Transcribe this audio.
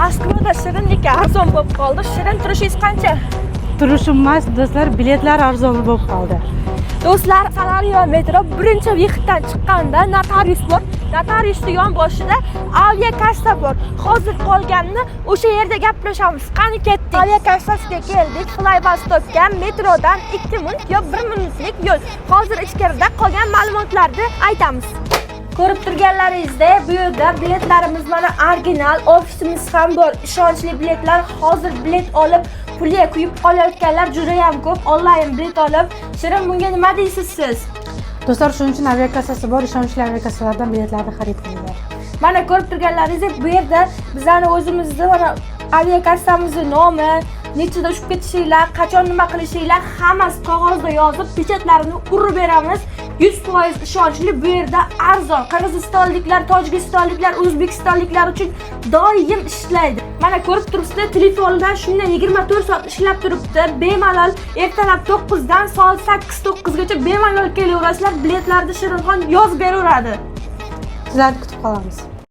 Moskvada shirinlik arzon bo'lib qoldi. Shirin turishingiz qancha? Turishim emas, do'stlar, biletlar arzon bo'lib qoldi. Do'stlar, Salaryo metro birinchi vixtdan chiqqanda notarius bor. Notariusning yon boshida aviakassa bor. Hozir qolganini o'sha yerda gaplashamiz. Qani ketdik. Aviakassasiga keldik. Flybus stopga metrodan 2 minut yo 1 minutlik yo'l. Hozir ichkarida qolgan ma'lumotlarni aytamiz. Ko'rib turganlaringizdek, bu yerda biletlarimiz mana original, ofisimiz ham bor. Ishonchli biletlar. Hozir bilet olib pulga quyib olayotganlar juda ham ko'p. Onlayn bilet olib, Shirin bunga nima deysiz siz? Do'stlar, shuning uchun aviakassasi bor, ishonchli aviakassalardan biletlarni xarid qilinglar. Mana ko'rib turganlaringizdek, bu yerda bizning o'zimizni mana aviakassamizning nomi, nechida ushib ketishinglar, qachon nima qilishinglar hammasi qog'ozda yozib, pechatlarini urib beramiz. 100% ishonchli, bu yerda arzon. Qirg'izistonliklar, tojikistonliklar, o'zbekistonliklar uchun doim ishlaydi. Mana ko'rib turibsizlar, telefondan shunday 24 soat ishlab turibdi. Bemalol ertalab 9 dan soat 8-9 gacha bemalol kelaverasizlar. Biletlarni Shirinxon yozib beraveradi. Sizlarni kutib qolamiz.